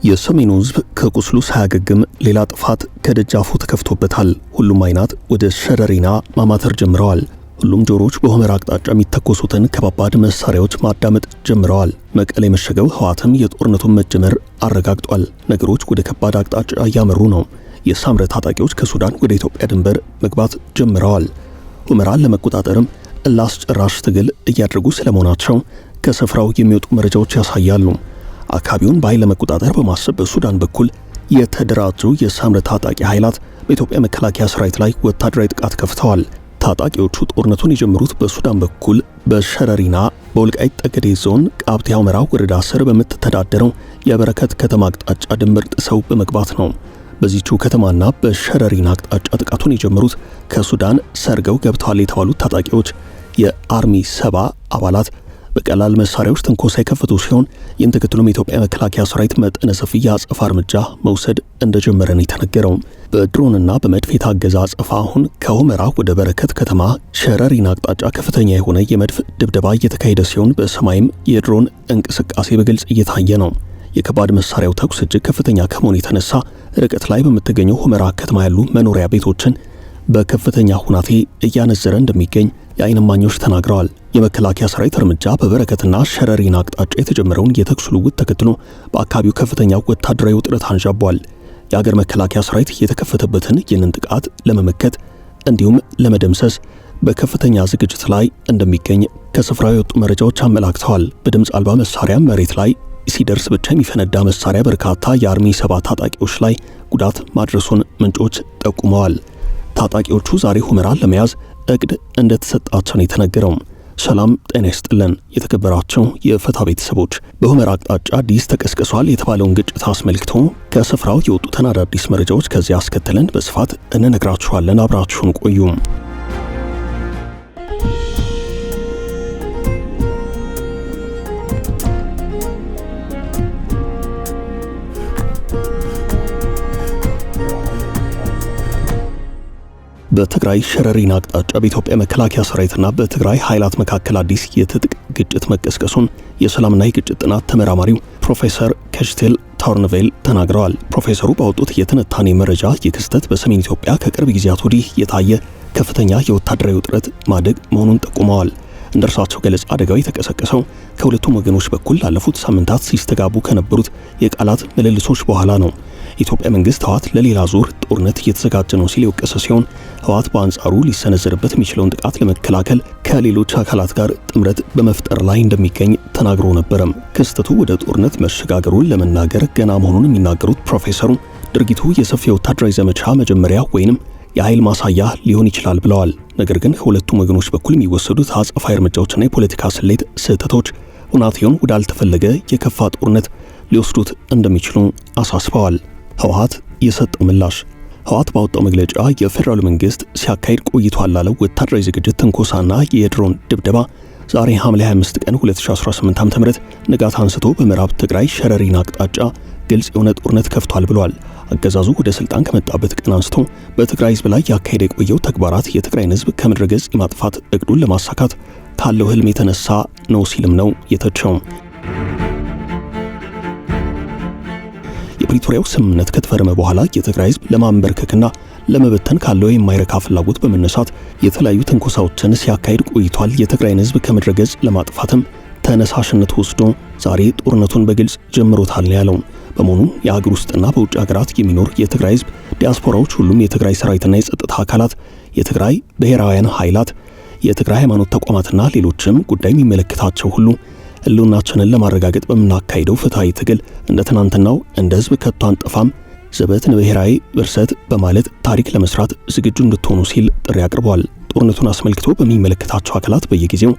የሰሜኑ ሕዝብ ከቁስሉ ሳያገግም ሌላ ጥፋት ከደጃፉ ተከፍቶበታል። ሁሉም አይናት ወደ ሸረሪና ማማተር ጀምረዋል። ሁሉም ጆሮች በሁመራ አቅጣጫ የሚተኮሱትን ከባባድ መሳሪያዎች ማዳመጥ ጀምረዋል። መቀሌ የመሸገው ህወሓትም የጦርነቱን መጀመር አረጋግጧል። ነገሮች ወደ ከባድ አቅጣጫ እያመሩ ነው። የሳምረ ታጣቂዎች ከሱዳን ወደ ኢትዮጵያ ድንበር መግባት ጀምረዋል። ሁመራን ለመቆጣጠርም ላስጨራሽ ትግል እያደረጉ ስለመሆናቸው ከስፍራው የሚወጡ መረጃዎች ያሳያሉ። አካባቢውን በኃይል ለመቆጣጠር በማሰብ በሱዳን በኩል የተደራጁ የሳምረ ታጣቂ ኃይላት በኢትዮጵያ መከላከያ ሰራዊት ላይ ወታደራዊ ጥቃት ከፍተዋል። ታጣቂዎቹ ጦርነቱን የጀመሩት በሱዳን በኩል በሸረሪና በወልቃይት ጠገዴ ዞን ቃብቴ ሁመራ ወረዳ ስር በምትተዳደረው የበረከት ከተማ አቅጣጫ ድንበር ጥሰው በመግባት ነው። በዚህቹ ከተማና በሸረሪና አቅጣጫ ጥቃቱን የጀመሩት ከሱዳን ሰርገው ገብተዋል የተባሉት ታጣቂዎች የአርሚ 70 አባላት በቀላል መሳሪያዎች ትንኮሳ የከፈቱ ሲሆን ይህን ተከትሎም የኢትዮጵያ መከላከያ ሰራዊት መጠነ ሰፊ የአጸፋ እርምጃ መውሰድ እንደጀመረ ነው የተነገረው። በድሮንና በመድፍ የታገዘ አጸፋ አሁን ከሁመራ ወደ በረከት ከተማ ሸረሪና አቅጣጫ ከፍተኛ የሆነ የመድፍ ድብደባ እየተካሄደ ሲሆን በሰማይም የድሮን እንቅስቃሴ በግልጽ እየታየ ነው። የከባድ መሳሪያው ተኩስ እጅግ ከፍተኛ ከመሆኑ የተነሳ ርቀት ላይ በምትገኘው ሁመራ ከተማ ያሉ መኖሪያ ቤቶችን በከፍተኛ ሁናቴ እያነዘረ እንደሚገኝ የዓይን እማኞች ተናግረዋል። የመከላከያ ሰራዊት እርምጃ በበረከትና ሸረሪና አቅጣጫ የተጀመረውን የተኩስ ልውውጥ ተከትሎ በአካባቢው ከፍተኛ ወታደራዊ ውጥረት አንዣቧል። የአገር መከላከያ ሰራዊት የተከፈተበትን ይህንን ጥቃት ለመመከት እንዲሁም ለመደምሰስ በከፍተኛ ዝግጅት ላይ እንደሚገኝ ከስፍራው የወጡ መረጃዎች አመላክተዋል። በድምፅ አልባ መሳሪያ መሬት ላይ ሲደርስ ብቻ የሚፈነዳ መሳሪያ በርካታ የአርሚ 7 ታጣቂዎች ላይ ጉዳት ማድረሱን ምንጮች ጠቁመዋል። ታጣቂዎቹ ዛሬ ሁመራን ለመያዝ እቅድ እንደተሰጣቸው ነው የተነገረው። ሰላም ጤና ይስጥልን የተከበራቸው የፈታ ቤተሰቦች፣ በሁመራ አቅጣጫ አዲስ ተቀስቅሷል የተባለውን ግጭት አስመልክቶ ከስፍራው የወጡትን አዳዲስ መረጃዎች ከዚያ አስከትለን በስፋት እንነግራችኋለን። አብራችሁን ቆዩ። በትግራይ ሸረሪና አቅጣጫ በኢትዮጵያ መከላከያ ሰራዊትና በትግራይ ኃይላት መካከል አዲስ የትጥቅ ግጭት መቀስቀሱን የሰላምና የግጭት ጥናት ተመራማሪው ፕሮፌሰር ከሽቴል ታውርንቬል ተናግረዋል። ፕሮፌሰሩ ባወጡት የትንታኔ መረጃ የክስተት በሰሜን ኢትዮጵያ ከቅርብ ጊዜያት ወዲህ የታየ ከፍተኛ የወታደራዊ ውጥረት ማደግ መሆኑን ጠቁመዋል። እንደ እርሳቸው ገለጻ አደጋው የተቀሰቀሰው ከሁለቱም ወገኖች በኩል ላለፉት ሳምንታት ሲስተጋቡ ከነበሩት የቃላት ምልልሶች በኋላ ነው። የኢትዮጵያ መንግስት ህወሓት ለሌላ ዙር ጦርነት እየተዘጋጀ ነው ሲል የወቀሰ ሲሆን ህወሓት በአንጻሩ ሊሰነዘርበት የሚችለውን ጥቃት ለመከላከል ከሌሎች አካላት ጋር ጥምረት በመፍጠር ላይ እንደሚገኝ ተናግሮ ነበረም። ክስተቱ ወደ ጦርነት መሸጋገሩን ለመናገር ገና መሆኑን የሚናገሩት ፕሮፌሰሩ ድርጊቱ የሰፊ ወታደራዊ ዘመቻ መጀመሪያ ወይንም የኃይል ማሳያ ሊሆን ይችላል ብለዋል። ነገር ግን ከሁለቱም ወገኖች በኩል የሚወሰዱት አጸፋዊ እርምጃዎችና የፖለቲካ ስሌት ስህተቶች ሁናቴውን ወዳልተፈለገ የከፋ ጦርነት ሊወስዱት እንደሚችሉ አሳስበዋል። ህወሓት የሰጠው ምላሽ። ህወሓት ባወጣው መግለጫ የፌደራል መንግስት ሲያካሂድ ቆይቷል ላለው ወታደራዊ ዝግጅት ትንኮሳና የድሮን ድብደባ ዛሬ ሐምሌ 25 ቀን 2018 ዓ.ም ንጋት አንስቶ በምዕራብ ትግራይ ሸረሪና አቅጣጫ ግልጽ የሆነ ጦርነት ከፍቷል ብሏል። አገዛዙ ወደ ስልጣን ከመጣበት ቀን አንስቶ በትግራይ ህዝብ ላይ ያካሄደ የቆየው ተግባራት የትግራይን ህዝብ ከምድረ ገጽ የማጥፋት እቅዱን ለማሳካት ካለው ህልም የተነሳ ነው ሲልም ነው የተቸው። የፕሪቶሪያው ስምምነት ከተፈረመ በኋላ የትግራይ ህዝብ ለማንበርከክና ለመበተን ካለው የማይረካ ፍላጎት በመነሳት የተለያዩ ትንኮሳዎችን ሲያካሂድ ቆይቷል። የትግራይን ህዝብ ከምድረ ገጽ ለማጥፋትም ተነሳሽነት ወስዶ ዛሬ ጦርነቱን በግልጽ ጀምሮታል ያለው። በመሆኑ የሀገር ውስጥና በውጭ ሀገራት የሚኖር የትግራይ ህዝብ፣ ዲያስፖራዎች፣ ሁሉም የትግራይ ሰራዊትና የጸጥታ አካላት፣ የትግራይ ብሔራውያን ኃይላት፣ የትግራይ ሃይማኖት ተቋማትና ሌሎችም ጉዳይ የሚመለከታቸው ሁሉ ህልውናችንን ለማረጋገጥ በምናካሄደው ፍትሃዊ ትግል እንደ ትናንትናው እንደ ህዝብ ከቶ አንጠፋም፣ ዘበትን ብሔራዊ ብርሰት በማለት ታሪክ ለመስራት ዝግጁ እንድትሆኑ ሲል ጥሪ አቅርበዋል። ጦርነቱን አስመልክቶ በሚመለከታቸው አካላት በየጊዜው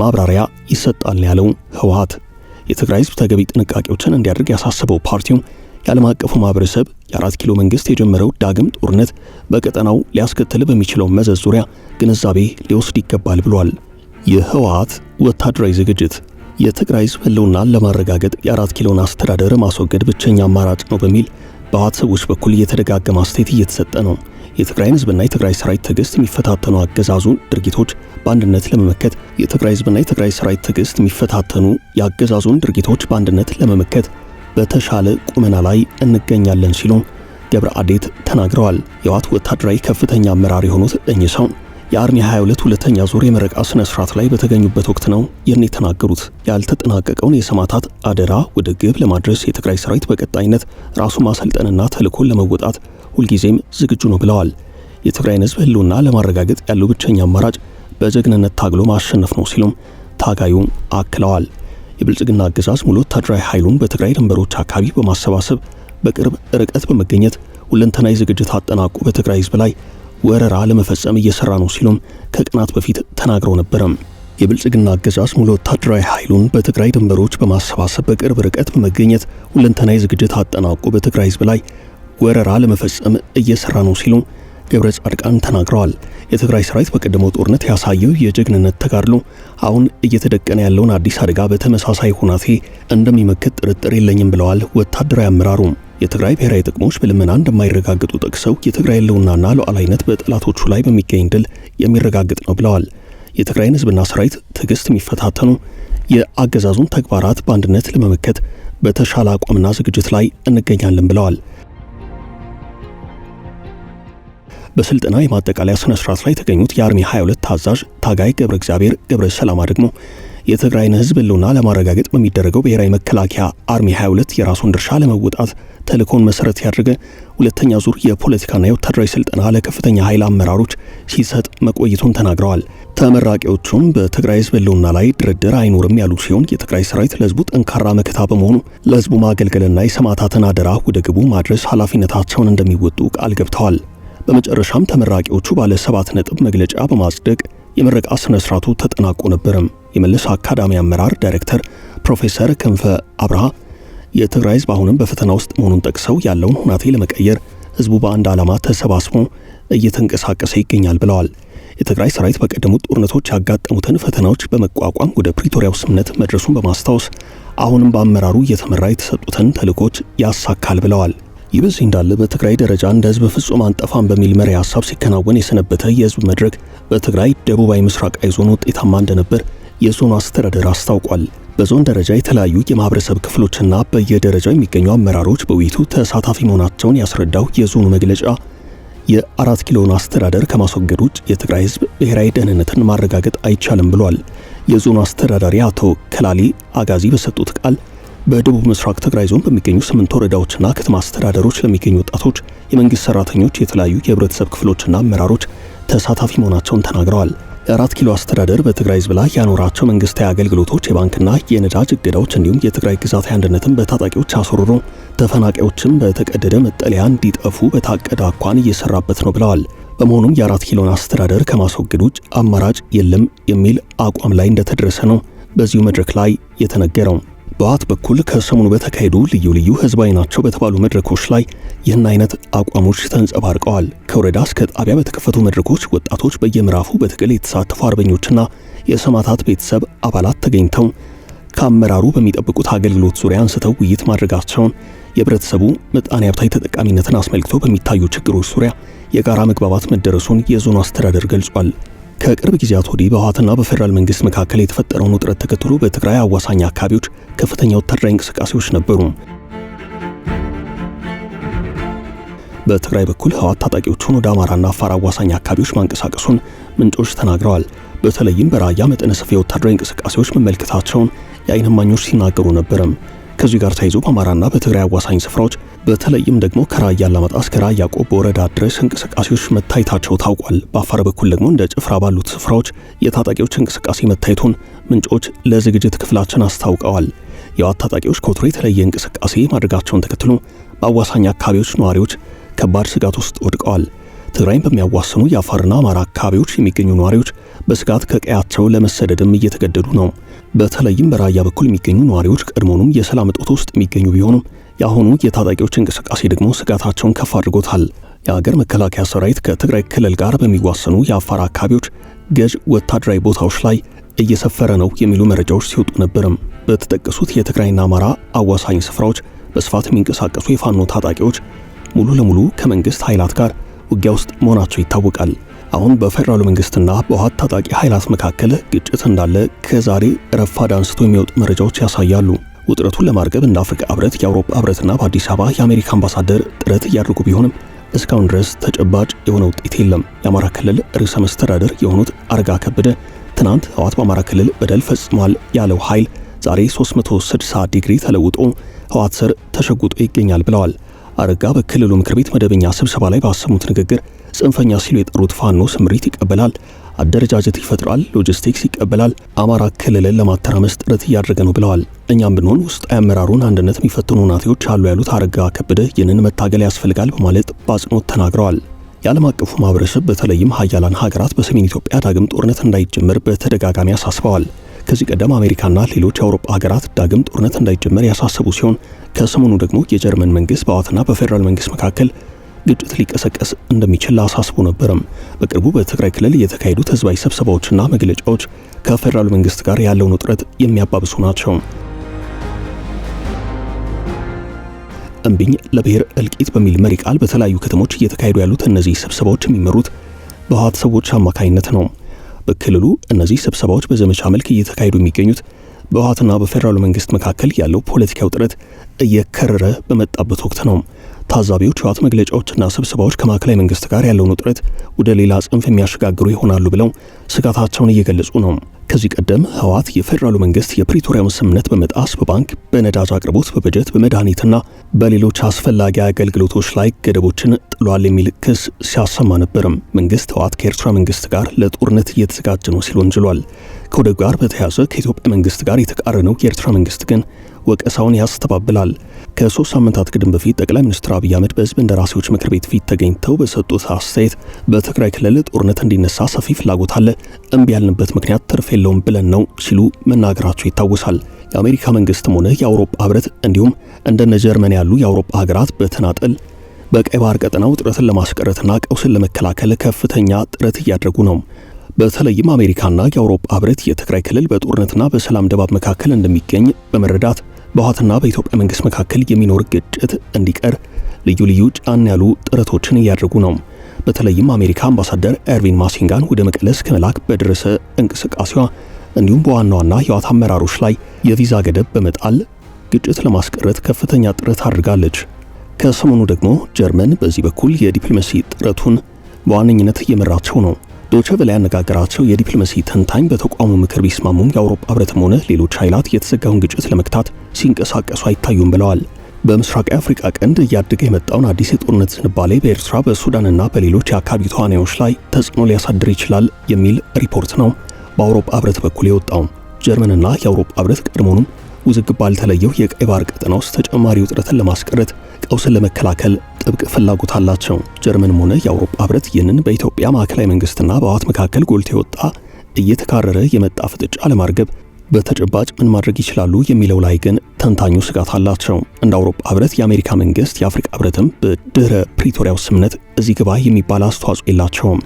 ማብራሪያ ይሰጣል ያለው ህወሓት የትግራይ ህዝብ ተገቢ ጥንቃቄዎችን እንዲያደርግ ያሳሰበው ፓርቲው የዓለም አቀፉ ማህበረሰብ የ4 ኪሎ መንግስት የጀመረው ዳግም ጦርነት በቀጠናው ሊያስከትል በሚችለው መዘዝ ዙሪያ ግንዛቤ ሊወስድ ይገባል ብሏል። የህወሓት ወታደራዊ ዝግጅት የትግራይ ህዝብ ህልውናን ለማረጋገጥ የ4 ኪሎን አስተዳደር ማስወገድ ብቸኛ አማራጭ ነው በሚል በህወሓት ሰዎች በኩል እየተደጋገመ አስተያየት እየተሰጠ ነው። የትግራይን ህዝብና የትግራይ ሰራዊት ትዕግስት የሚፈታተኑ አገዛዙ ድርጊቶች በአንድነት ለመመከት የትግራይ ህዝብና የትግራይ ሰራዊት ትዕግስት የሚፈታተኑ የአገዛዙን ድርጊቶች በአንድነት ለመመከት በተሻለ ቁመና ላይ እንገኛለን ሲሉ ገብረ አዴት ተናግረዋል። የህወሓት ወታደራዊ ከፍተኛ አመራር የሆኑት እኚህ ሰው የአርሚ 22 ሁለተኛ ዙር የምረቃ ስነ ስርዓት ላይ በተገኙበት ወቅት ነው ይህን የተናገሩት። ያልተጠናቀቀውን የሰማዕታት አደራ ወደ ግብ ለማድረስ የትግራይ ሰራዊት በቀጣይነት ራሱ ማሰልጠንና ተልዕኮን ለመወጣት ሁልጊዜም ዝግጁ ነው ብለዋል። የትግራይን ህዝብ ህልውና ለማረጋገጥ ያለው ብቸኛ አማራጭ በጀግንነት ታግሎ ማሸነፍ ነው ሲሉም ታጋዩ አክለዋል። የብልጽግና አገዛዝ ሙሉ ወታደራዊ ኃይሉን በትግራይ ድንበሮች አካባቢ በማሰባሰብ በቅርብ ርቀት በመገኘት ሁለንተናዊ ዝግጅት አጠናቆ በትግራይ ህዝብ ላይ ወረራ ለመፈጸም እየሰራ ነው ሲሉም ከቀናት በፊት ተናግረው ነበረም። የብልጽግና አገዛዝ ሙሉ ወታደራዊ ኃይሉን በትግራይ ድንበሮች በማሰባሰብ በቅርብ ርቀት በመገኘት ሁለንተናዊ ዝግጅት አጠናቆ በትግራይ ህዝብ ላይ ወረራ ለመፈጸም እየሰራ ነው ሲሉ ገብረ ጻድቃን ተናግረዋል። የትግራይ ሰራዊት በቀደመው ጦርነት ያሳየው የጀግንነት ተጋድሎ አሁን እየተደቀነ ያለውን አዲስ አደጋ በተመሳሳይ ሁናቴ እንደሚመክት ጥርጥር የለኝም ብለዋል ወታደራዊ አመራሩ። የትግራይ ብሔራዊ ጥቅሞች በልመና እንደማይረጋገጡ ጠቅሰው የትግራይ ህልውናና ሉዓላዊነት በጠላቶቹ ላይ በሚገኝ ድል የሚረጋገጥ ነው ብለዋል። የትግራይን ህዝብና ሰራዊት ትዕግስት የሚፈታተኑ የአገዛዙን ተግባራት በአንድነት ለመመከት በተሻለ አቋምና ዝግጅት ላይ እንገኛለን ብለዋል። በስልጠና የማጠቃለያ ስነ ስርዓት ላይ የተገኙት የአርሚ 22 ታዛዥ ታጋይ ገብረ እግዚአብሔር ገብረ ሰላማ ደግሞ የትግራይን ህዝብ ህልውና ለማረጋገጥ በሚደረገው ብሔራዊ መከላከያ አርሚ 22 የራሱን ድርሻ ለመወጣት ተልዕኮን መሰረት ያደረገ ሁለተኛ ዙር የፖለቲካና የወታደራዊ ስልጠና ለከፍተኛ ኃይል አመራሮች ሲሰጥ መቆየቱን ተናግረዋል። ተመራቂዎቹም በትግራይ ህዝብ ህልውና ላይ ድርድር አይኖርም ያሉ ሲሆን የትግራይ ሰራዊት ለህዝቡ ጠንካራ መከታ በመሆኑ ለህዝቡ ማገልገልና የሰማዕታትን አደራ ወደ ግቡ ማድረስ ኃላፊነታቸውን እንደሚወጡ ቃል ገብተዋል። በመጨረሻም ተመራቂዎቹ ባለ 7 ነጥብ መግለጫ በማጽደቅ የምረቃ ስነ ስርዓቱ ተጠናቆ ነበረም። የመለስ አካዳሚ አመራር ዳይሬክተር ፕሮፌሰር ክንፈ አብርሃ የትግራይ ህዝብ አሁንም በፈተና ውስጥ መሆኑን ጠቅሰው ያለውን ሁናቴ ለመቀየር ህዝቡ በአንድ ዓላማ ተሰባስቦ እየተንቀሳቀሰ ይገኛል ብለዋል። የትግራይ ሰራዊት በቀደሙት ጦርነቶች ያጋጠሙትን ፈተናዎች በመቋቋም ወደ ፕሪቶሪያው ስምምነት መድረሱን በማስታወስ አሁንም በአመራሩ እየተመራ የተሰጡትን ተልዕኮች ያሳካል ብለዋል። ይህ በዚህ እንዳለ በትግራይ ደረጃ እንደ ህዝብ ፍጹም አንጠፋም በሚል መሪ ሐሳብ ሲከናወን የሰነበተ የህዝብ መድረክ በትግራይ ደቡባዊ ምስራቃዊ ዞን ውጤታማ እንደነበር የዞኑ አስተዳደር አስታውቋል። በዞን ደረጃ የተለያዩ የማህበረሰብ ክፍሎችና በየደረጃው የሚገኙ አመራሮች በውይይቱ ተሳታፊ መሆናቸውን ያስረዳው የዞኑ መግለጫ የ4 ኪሎን አስተዳደር ከማስወገድ ውጭ የትግራይ ህዝብ ብሔራዊ ደህንነትን ማረጋገጥ አይቻልም ብሏል። የዞኑ አስተዳዳሪ አቶ ከላሊ አጋዚ በሰጡት ቃል በደቡብ ምስራቅ ትግራይ ዞን በሚገኙ 8 ወረዳዎችና ከተማ አስተዳደሮች ለሚገኙ ወጣቶች፣ የመንግስት ሰራተኞች፣ የተለያዩ የህብረተሰብ ክፍሎችና አመራሮች ተሳታፊ መሆናቸውን ተናግረዋል። የ4 ኪሎ አስተዳደር በትግራይ ህዝብ ላይ ያኖራቸው መንግስታዊ አገልግሎቶች፣ የባንክና የነዳጅ እገዳዎች እንዲሁም የትግራይ ግዛታዊ አንድነትን በታጣቂዎች አስወርሮ ተፈናቃዮችም በተቀደደ መጠለያ እንዲጠፉ በታቀደ አኳን እየሰራበት ነው ብለዋል። በመሆኑም የ4 ኪሎን አስተዳደር ከማስወገድ ውጭ አማራጭ የለም የሚል አቋም ላይ እንደተደረሰ ነው በዚሁ መድረክ ላይ የተነገረው። በህወሓት በኩል ከሰሞኑ በተካሄዱ ልዩ ልዩ ህዝባዊ ናቸው በተባሉ መድረኮች ላይ ይህን አይነት አቋሞች ተንጸባርቀዋል። ከወረዳ እስከ ጣቢያ በተከፈቱ መድረኮች ወጣቶች በየምዕራፉ በትግል የተሳተፉ አርበኞችና የሰማዕታት ቤተሰብ አባላት ተገኝተው ከአመራሩ በሚጠብቁት አገልግሎት ዙሪያ አንስተው ውይይት ማድረጋቸውን፣ የህብረተሰቡ ምጣኔ ሀብታዊ ተጠቃሚነትን አስመልክቶ በሚታዩ ችግሮች ዙሪያ የጋራ መግባባት መደረሱን የዞኑ አስተዳደር ገልጿል። ከቅርብ ጊዜያት ወዲህ በህወሓትና በፌዴራል መንግስት መካከል የተፈጠረውን ውጥረት ተከትሎ በትግራይ አዋሳኝ አካባቢዎች ከፍተኛ ወታደራዊ እንቅስቃሴዎች ነበሩ። በትግራይ በኩል ህወሓት ታጣቂዎቹን ወደ አማራና አፋር አዋሳኝ አካባቢዎች ማንቀሳቀሱን ምንጮች ተናግረዋል። በተለይም በራያ መጠነ ሰፊ ወታደራዊ እንቅስቃሴዎች መመልከታቸውን የዓይን እማኞች ሲናገሩ ነበረም። ከዚህ ጋር ተያይዞ በአማራና በትግራይ አዋሳኝ ስፍራዎች በተለይም ደግሞ ከራያ አላማጣ እስከ ራያ ቆቦ ወረዳ ድረስ እንቅስቃሴዎች መታየታቸው ታውቋል። በአፋር በኩል ደግሞ እንደ ጭፍራ ባሉት ስፍራዎች የታጣቂዎች እንቅስቃሴ መታየቱን ምንጮች ለዝግጅት ክፍላችን አስታውቀዋል። የህወሓት ታጣቂዎች ከወትሮ የተለየ እንቅስቃሴ ማድረጋቸውን ተከትሎ በአዋሳኝ አካባቢዎች ነዋሪዎች ከባድ ስጋት ውስጥ ወድቀዋል። ትግራይን በሚያዋስኑ የአፋርና አማራ አካባቢዎች የሚገኙ ነዋሪዎች በስጋት ከቀያቸው ለመሰደድም እየተገደዱ ነው። በተለይም በራያ በኩል የሚገኙ ነዋሪዎች ቀድሞውንም የሰላም እጦት ውስጥ የሚገኙ ቢሆኑም የአሁኑ የታጣቂዎች እንቅስቃሴ ደግሞ ስጋታቸውን ከፍ አድርጎታል። የሀገር መከላከያ ሰራዊት ከትግራይ ክልል ጋር በሚዋሰኑ የአፋር አካባቢዎች ገዥ ወታደራዊ ቦታዎች ላይ እየሰፈረ ነው የሚሉ መረጃዎች ሲወጡ ነበርም። በተጠቀሱት የትግራይና አማራ አዋሳኝ ስፍራዎች በስፋት የሚንቀሳቀሱ የፋኖ ታጣቂዎች ሙሉ ለሙሉ ከመንግስት ኃይላት ጋር ውጊያ ውስጥ መሆናቸው ይታወቃል። አሁን በፌደራሉ መንግስትና በህወሓት ታጣቂ ኃይላት መካከል ግጭት እንዳለ ከዛሬ ረፋድ አንስቶ የሚወጡ መረጃዎች ያሳያሉ። ውጥረቱን ለማርገብ እንደ አፍሪካ ህብረት፣ የአውሮፓ ህብረትና በአዲስ አበባ የአሜሪካ አምባሳደር ጥረት እያደረጉ ቢሆንም እስካሁን ድረስ ተጨባጭ የሆነ ውጤት የለም። የአማራ ክልል ርዕሰ መስተዳድር የሆኑት አረጋ ከበደ ትናንት ህወሓት በአማራ ክልል በደል ፈጽሟል ያለው ኃይል ዛሬ 360 ዲግሪ ተለውጦ ህወሓት ስር ተሸጉጦ ይገኛል ብለዋል። አረጋ በክልሉ ምክር ቤት መደበኛ ስብሰባ ላይ ባሰሙት ንግግር ጽንፈኛ ሲሉ የጠሩት ፋኖ ስምሪት ይቀበላል፣ አደረጃጀት ይፈጥራል፣ ሎጂስቲክስ ይቀበላል፣ አማራ ክልልን ለማተራመስ ጥረት እያደረገ ነው ብለዋል። እኛም ብንሆን ውስጣዊ አመራሩን አንድነት የሚፈትኑ ናቴዎች አሉ ያሉት አረጋ ከበደ ይህንን መታገል ያስፈልጋል በማለት በአጽንኦት ተናግረዋል። የዓለም አቀፉ ማህበረሰብ በተለይም ሀያላን ሀገራት በሰሜን ኢትዮጵያ ዳግም ጦርነት እንዳይጀመር በተደጋጋሚ አሳስበዋል። ከዚህ ቀደም አሜሪካና ሌሎች የአውሮፓ ሀገራት ዳግም ጦርነት እንዳይጀመር ያሳሰቡ ሲሆን ከሰሞኑ ደግሞ የጀርመን መንግስት በህወሓትና በፌዴራል መንግስት መካከል ግጭት ሊቀሰቀስ እንደሚችል አሳስቦ ነበርም። በቅርቡ በትግራይ ክልል የተካሄዱት ህዝባዊ ስብሰባዎችና መግለጫዎች ከፌዴራል መንግስት ጋር ያለውን ውጥረት የሚያባብሱ ናቸው። እምቢኝ ለብሔር እልቂት በሚል መሪ ቃል በተለያዩ ከተሞች እየተካሄዱ ያሉት እነዚህ ስብሰባዎች የሚመሩት በህወሓት ሰዎች አማካኝነት ነው። በክልሉ እነዚህ ስብሰባዎች በዘመቻ መልክ እየተካሄዱ የሚገኙት በህወሓትና በፌዴራሉ መንግስት መካከል ያለው ፖለቲካዊ ውጥረት እየከረረ በመጣበት ወቅት ነው። ታዛቢዎች ህወሓት መግለጫዎችና ስብሰባዎች ከማዕከላዊ መንግስት ጋር ያለውን ውጥረት ወደ ሌላ ጽንፍ የሚያሸጋግሩ ይሆናሉ ብለው ስጋታቸውን እየገለጹ ነው። ከዚህ ቀደም ህወሓት የፌዴራሉ መንግስት የፕሪቶሪያውን ስምምነት በመጣስ በባንክ፣ በነዳጅ አቅርቦት፣ በበጀት፣ በመድኃኒትና በሌሎች አስፈላጊ አገልግሎቶች ላይ ገደቦችን ጥሏል የሚል ክስ ሲያሰማ ነበርም። መንግስት ህወሓት ከኤርትራ መንግስት ጋር ለጦርነት እየተዘጋጀ ነው ሲል ወንጅሏል። ከወደብ ጋር በተያያዘ ከኢትዮጵያ መንግስት ጋር የተቃረነው የኤርትራ መንግስት ግን ወቀሳውን ያስተባብላል። ከ3 ሳምንታት ቅድም በፊት ጠቅላይ ሚኒስትር አብይ አህመድ በህዝብ እንደራሴዎች ምክር ቤት ፊት ተገኝተው በሰጡት አስተያየት በትግራይ ክልል ጦርነት እንዲነሳ ሰፊ ፍላጎት አለ፣ እምቢ ያልንበት ምክንያት ትርፍ የለውም ብለን ነው ሲሉ መናገራቸው ይታወሳል። የአሜሪካ መንግስትም ሆነ የአውሮፓ ህብረት እንዲሁም እንደነ ጀርመን ያሉ የአውሮፓ ሀገራት በተናጠል በቀይ ባህር ቀጠናው ውጥረትን ለማስቀረትና ቀውስን ለመከላከል ከፍተኛ ጥረት እያደረጉ ነው። በተለይም አሜሪካና የአውሮፓ ህብረት የትግራይ ክልል በጦርነትና በሰላም ድባብ መካከል እንደሚገኝ በመረዳት በህወሓትና በኢትዮጵያ መንግስት መካከል የሚኖር ግጭት እንዲቀር ልዩ ልዩ ጫን ያሉ ጥረቶችን እያደረጉ ነው። በተለይም አሜሪካ አምባሳደር ኤርቪን ማሲንጋን ወደ መቀለ ከመላክ በደረሰ እንቅስቃሴዋ እንዲሁም በዋና ዋና የህወሓት አመራሮች ላይ የቪዛ ገደብ በመጣል ግጭት ለማስቀረት ከፍተኛ ጥረት አድርጋለች። ከሰሞኑ ደግሞ ጀርመን በዚህ በኩል የዲፕሎማሲ ጥረቱን በዋነኝነት እየመራቸው ነው። ዶቼ ቬለ ያነጋገራቸው የዲፕሎማሲ ተንታኝ በተቋሙ ምክር ቢስማሙም የአውሮፓ ህብረትም ሆነ ሌሎች ኃይላት የተዘጋውን ግጭት ለመክታት ሲንቀሳቀሱ አይታዩም ብለዋል። በምስራቅ አፍሪካ ቀንድ እያደገ የመጣውን አዲስ የጦርነት ዝንባሌ በኤርትራ በሱዳንና በሌሎች የአካባቢ ተዋናዮች ላይ ተጽዕኖ ሊያሳድር ይችላል የሚል ሪፖርት ነው በአውሮፓ ህብረት በኩል የወጣው። ጀርመንና የአውሮፓ ህብረት ቀድሞውንም ውዝግብ ባልተለየው የቀይ ባህር ቀጠና ውስጥ ተጨማሪ ውጥረትን ለማስቀረት ቀውስን ለመከላከል ጥብቅ ፍላጎት አላቸው። ጀርመንም ሆነ የአውሮፓ ህብረት ይህንን በኢትዮጵያ ማዕከላዊ መንግስትና በህወሓት መካከል ጎልቶ የወጣ እየተካረረ የመጣ ፍጥጫ ለማርገብ በተጨባጭ ምን ማድረግ ይችላሉ የሚለው ላይ ግን ተንታኙ ስጋት አላቸው። እንደ አውሮፓ ህብረት የአሜሪካ መንግስት፣ የአፍሪካ ህብረትም በድህረ ፕሪቶሪያው ስምምነት እዚህ ግባ የሚባል አስተዋጽኦ የላቸውም።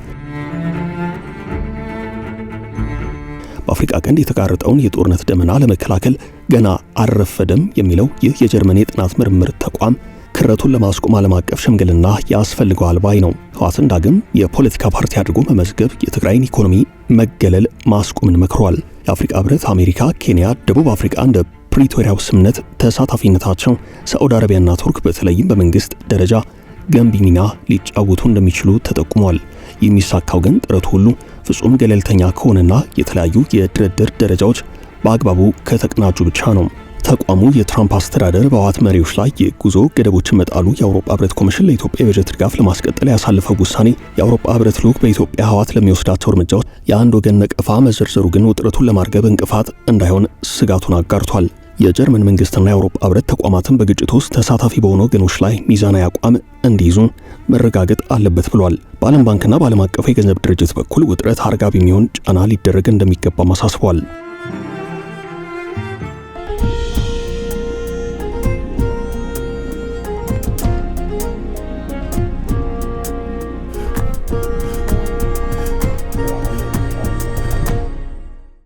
በአፍሪካ ቀንድ የተጋረጠውን የጦርነት ደመና ለመከላከል ገና አልረፈደም የሚለው ይህ የጀርመን የጥናት ምርምር ተቋም ክረቱን ለማስቆም ዓለም አቀፍ ሽምግልና ያስፈልገዋል ባይ ነው። ህወሓትን ዳግም የፖለቲካ ፓርቲ አድርጎ መመዝገብ የትግራይን ኢኮኖሚ መገለል ማስቆምን መክሯል። የአፍሪካ ህብረት፣ አሜሪካ፣ ኬንያ፣ ደቡብ አፍሪካ እንደ ፕሪቶሪያው ስምምነት ተሳታፊነታቸው ሳዑዲ አረቢያና ቱርክ በተለይም በመንግስት ደረጃ ገንቢ ሚና ሊጫወቱ እንደሚችሉ ተጠቁሟል። የሚሳካው ግን ጥረቱ ሁሉ ፍጹም ገለልተኛ ከሆነና የተለያዩ የድርድር ደረጃዎች በአግባቡ ከተቀናጁ ብቻ ነው። ተቋሙ የትራምፕ አስተዳደር በህወሓት መሪዎች ላይ የጉዞ ገደቦችን መጣሉ፣ የአውሮፓ ህብረት ኮሚሽን ለኢትዮጵያ የበጀት ድጋፍ ለማስቀጠል ያሳለፈው ውሳኔ፣ የአውሮፓ ህብረት ልዑክ በኢትዮጵያ ህወሓት ለሚወስዳቸው እርምጃዎች የአንድ ወገን ነቀፋ መዘርዘሩ ግን ውጥረቱን ለማርገብ እንቅፋት እንዳይሆን ስጋቱን አጋርቷል። የጀርመን መንግስትና የአውሮፓ ህብረት ተቋማትን በግጭት ውስጥ ተሳታፊ በሆኑ ወገኖች ላይ ሚዛናዊ አቋም እንዲይዙ መረጋገጥ አለበት ብሏል። በዓለም ባንክና በዓለም አቀፉ የገንዘብ ድርጅት በኩል ውጥረት አርጋቢ የሚሆን ጫና ሊደረግ እንደሚገባም አሳስቧል።